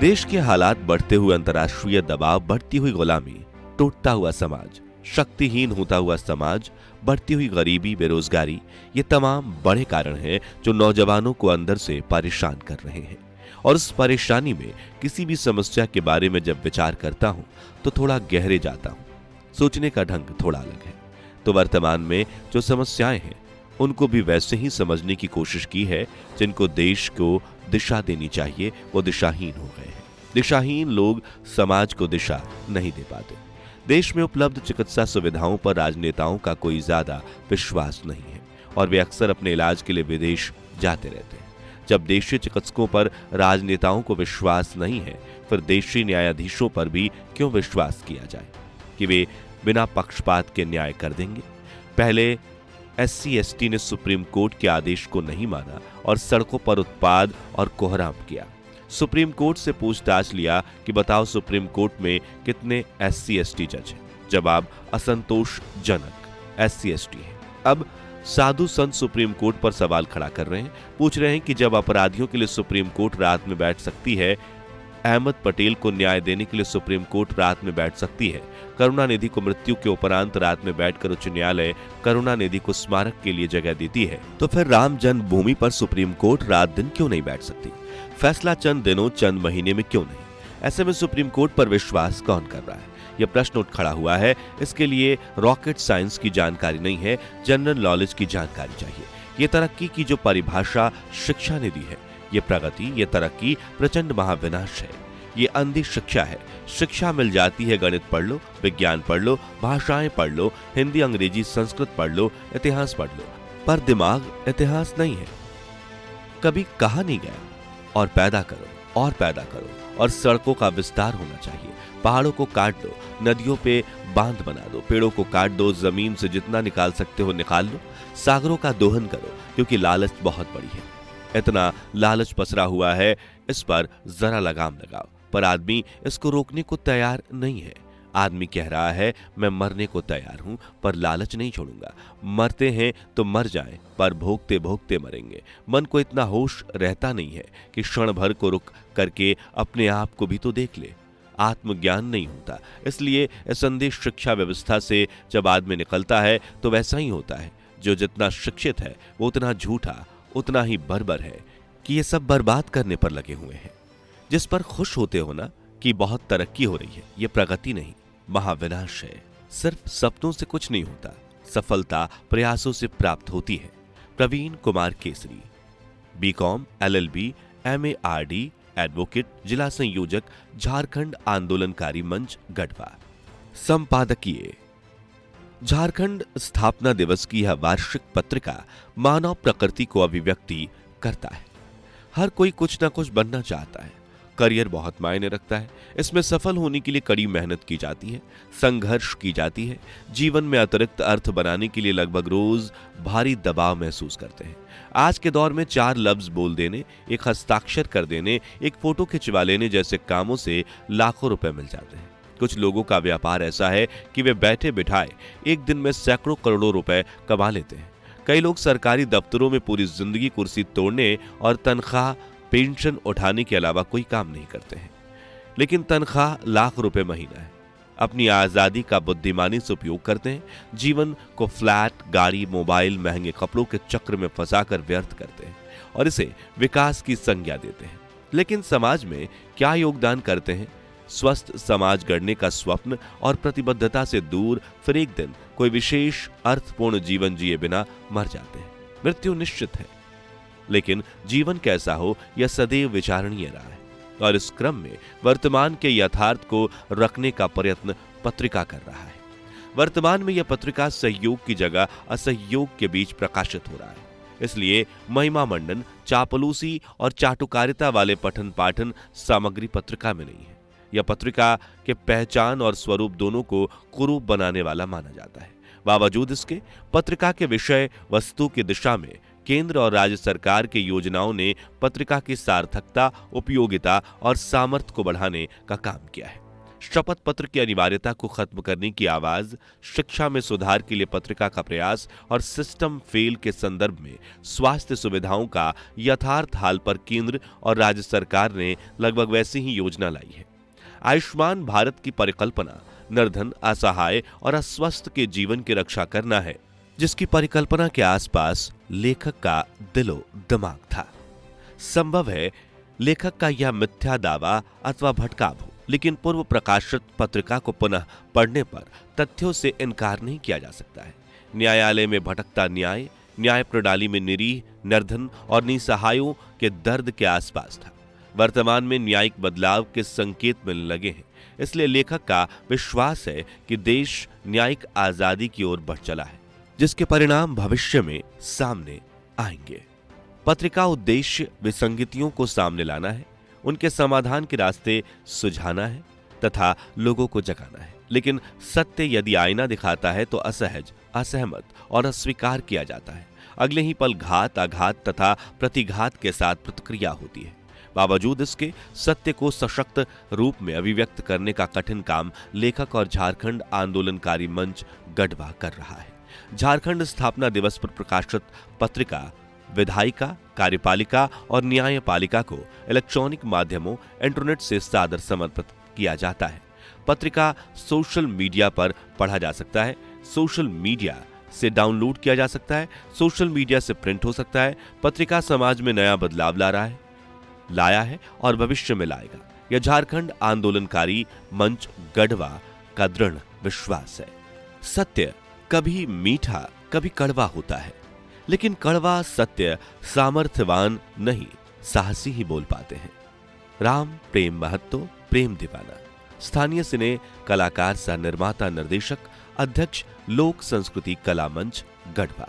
देश के हालात, बढ़ते हुए अंतर्राष्ट्रीय दबाव, बढ़ती हुई गुलामी, टूटता हुआ समाज, शक्तिहीन होता हुआ समाज, बढ़ती हुई गरीबी, बेरोजगारी, ये तमाम बड़े कारण हैं जो नौजवानों को अंदर से परेशान कर रहे हैं। और उस परेशानी में किसी भी समस्या के बारे में जब विचार करता हूं तो थोड़ा गहरे जाता हूं। सोचने का ढंग थोड़ा अलग है। तो वर्तमान में जो समस्याएं हैं उनको भी वैसे ही समझने की कोशिश की है जिनको देश को दिशा देनी चाहिए, वो दिशाहीन हो गए हैं। दिशाहीन लोग समाज को दिशा नहीं दे पाते। देश में उपलब्ध चिकित्सा सुविधाओं पर राजनेताओं का कोई ज्यादा विश्वास नहीं है और वे अक्सर अपने इलाज के लिए विदेश जाते रहते हैं। जब देशी चिकित्सकों पर राजनेताओं को विश्वास नहीं है, फिर देशी न्यायाधीशों पर भी क्यों विश्वास किया जाए कि वे बिना पक्षपात के न्याय कर देंगे। पहले SC/ST ने सुप्रीम कोर्ट के आदेश को नहीं माना और सड़कों पर उत्पाद और कोहराम किया। सुप्रीम कोर्ट से पूछताछ लिया कि बताओ सुप्रीम कोर्ट में कितने SC/ST जज हैं। जवाब असंतोषजनक, SC/ST है। अब साधु संत सुप्रीम कोर्ट पर सवाल खड़ा कर रहे हैं, पूछ रहे हैं कि जब अपराधियों के लिए सुप्रीम कोर्ट रात में बैठ सकती है, अहमद पटेल को न्याय देने के लिए सुप्रीम कोर्ट रात में बैठ सकती है, करुणानिधि को मृत्यु के उपरांत रात में बैठकर उच्च न्यायालय करुणानिधि को स्मारक के लिए जगह देती है, तो फिर राम जन्मभूमि पर सुप्रीम कोर्ट रात दिन क्यों नहीं बैठ सकती? फैसला चंद दिनों, चंद महीने में क्यों नहीं? ऐसे में सुप्रीम कोर्ट पर विश्वास कौन कर रहा है? यह प्रश्न उठ खड़ा हुआ है। इसके लिए रॉकेट साइंस की जानकारी नहीं है, जनरल नॉलेज की जानकारी चाहिए। ये तरक्की की जो परिभाषा शिक्षा ने दी है, ये प्रगति, ये तरक्की प्रचंड महाविनाश है। ये अंधी शिक्षा है। शिक्षा मिल जाती है, गणित पढ़ लो, विज्ञान पढ़ लो, भाषाएं पढ़ लो, हिंदी, अंग्रेजी, संस्कृत पढ़ लो, इतिहास पढ़ लो, पर दिमाग इतिहास नहीं है। कभी कहा नहीं गया और पैदा करो और पैदा करो। और सड़कों का विस्तार होना चाहिए। पहाड़ों को काट दो, नदियों पे बांध बना दो, पेड़ों को काट दो, जमीन से जितना निकाल सकते हो निकाल लो, सागरों का दोहन करो, क्योंकि लालच बहुत बड़ी है। इतना लालच पसरा हुआ है, इस पर जरा लगाम लगाओ। पर आदमी इसको रोकने को तैयार नहीं है। आदमी कह रहा है मैं मरने को तैयार हूं, पर लालच नहीं छोड़ूंगा। मरते हैं तो मर जाएं, पर भोगते भोगते मरेंगे। मन को इतना होश रहता नहीं है कि क्षण भर को रुक करके अपने आप को भी तो देख ले। आत्मज्ञान नहीं होता। इसलिए इस संदेश शिक्षा व्यवस्था से जब आदमी निकलता है तो वैसा ही होता है। जो जितना शिक्षित है वो उतना झूठा, उतना ही बर्बर है कि ये सब बर्बाद करने पर लगे हुए हैं। जिस पर खुश होते हो ना कि बहुत तरक्की हो रही है, ये प्रगति नहीं, महाविनाश है। सिर्फ सपनों से कुछ नहीं होता, सफलता प्रयासों से प्राप्त होती है। Praveen Kumar Kesari, BCom, LLB, MA RD, advocate, जिला संयोजक, झारखंड आंदोलनकारी मंच, गढ़वा। संपादकीय। झारखंड स्थापना दिवस की यह वार्षिक पत्रिका मानव प्रकृति को अभिव्यक्ति करता है। हर कोई कुछ ना कुछ बनना चाहता है। करियर बहुत मायने रखता है। इसमें सफल होने के लिए कड़ी मेहनत की जाती है, संघर्ष की जाती है। जीवन में अतिरिक्त अर्थ बनाने के लिए लगभग रोज भारी दबाव महसूस करते हैं। आज के दौर में 4 लफ्ज बोल देने, एक हस्ताक्षर कर देने, एक फोटो खिंचवा लेने जैसे कामों से लाखों रुपए मिल जाते हैं। कुछ लोगों का व्यापार ऐसा है कि वे बैठे बिठाए एक दिन में सैकड़ों करोड़ों रुपए कमा लेते हैं। कई लोग सरकारी दफ्तरों में पूरी जिंदगी कुर्सी तोड़ने और तनख्वाह, पेंशन उठाने के अलावा कोई काम नहीं करते हैं, लेकिन तनख्वाह लाख रुपए महीना है। अपनी आजादी का बुद्धिमानी से उपयोग करते हैं। जीवन को फ्लैट, गाड़ी, मोबाइल, महंगे कपड़ों के चक्र में फंसाकर व्यर्थ करते हैं और इसे विकास की संज्ञा देते हैं। लेकिन समाज में क्या योगदान करते हैं? स्वस्थ समाज गढ़ने का स्वप्न और प्रतिबद्धता से दूर फिर एक दिन कोई विशेष अर्थपूर्ण जीवन जिए बिना मर जाते हैं। मृत्यु निश्चित है, लेकिन जीवन कैसा हो यह सदैव विचारणीय रहा है और इस क्रम में वर्तमान के यथार्थ को रखने का प्रयत्न पत्रिका कर रहा है। वर्तमान में यह पत्रिका सहयोग की जगह असहयोग के बीच प्रकाशित हो रहा है। इसलिए महिमा मंडन, चापलूसी और चाटुकारिता वाले पठन पाठन सामग्री पत्रिका में नहीं है। यह पत्रिका के पहचान और स्वरूप दोनों को कुरूप बनाने वाला माना जाता है। बावजूद इसके पत्रिका के विषय वस्तु की दिशा में केंद्र और राज्य सरकार की योजनाओं ने पत्रिका की सार्थकता, उपयोगिता और सामर्थ्य को बढ़ाने का काम किया है। शपथ पत्र की अनिवार्यता को खत्म करने की आवाज, शिक्षा में सुधार के लिए पत्रिका का प्रयास और सिस्टम फेल के संदर्भ में स्वास्थ्य सुविधाओं का यथार्थ हाल पर केंद्र और राज्य सरकार ने लगभग वैसी ही योजना लाई है। आयुष्मान भारत की परिकल्पना निर्धन, असहाय और अस्वस्थ के जीवन की रक्षा करना है, जिसकी परिकल्पना के आसपास लेखक का दिलो दिमाग था। संभव है लेखक का यह मिथ्या दावा अथवा भटकाव हो, लेकिन पूर्व प्रकाशित पत्रिका को पुनः पढ़ने पर तथ्यों से इनकार नहीं किया जा सकता है। न्यायालय में भटकता न्याय, न्याय प्रणाली में निरीह, निर्धन और निसहायों के दर्द के आसपास था। वर्तमान में न्यायिक बदलाव के संकेत मिलने लगे हैं, इसलिए लेखक का विश्वास है कि देश न्यायिक आजादी की ओर बढ़ चला है, जिसके परिणाम भविष्य में सामने आएंगे। पत्रिका उद्देश्य विसंगतियों को सामने लाना है, उनके समाधान के रास्ते सुझाना है तथा लोगों को जगाना है। लेकिन सत्य यदि आईना दिखाता है तो असहज, असहमत और अस्वीकार किया जाता है। अगले ही पल घात, आघात तथा प्रतिघात के साथ प्रतिक्रिया होती है। बावजूद इसके सत्य को सशक्त रूप में अभिव्यक्त करने का कठिन काम लेखक और झारखंड आंदोलनकारी मंच गढ़वा कर रहा है। झारखंड स्थापना दिवस पर प्रकाशित पत्रिका विधायिका, कार्यपालिका और न्यायपालिका को इलेक्ट्रॉनिक माध्यमों इंटरनेट से सादर समर्पित किया जाता है। पत्रिका सोशल मीडिया पर पढ़ा जा सकता है, सोशल मीडिया से डाउनलोड किया जा सकता है, सोशल मीडिया से प्रिंट हो सकता है। पत्रिका समाज में नया बदलाव लाया है और भविष्य में लाएगा। यह झारखंड आंदोलनकारी मंच गढ़वा का दृढ़ विश्वास है। सत्य कभी मीठा, कभी कड़वा होता है, लेकिन कड़वा सत्य सामर्थ्यवान नहीं, साहसी ही बोल पाते हैं। राम प्रेम महतो, प्रेम दीवाना। स्थानीय सिने कलाकार सह निर्माता निर्देशक, अध्यक्ष लोक संस्कृति कला मंच गढ़वा।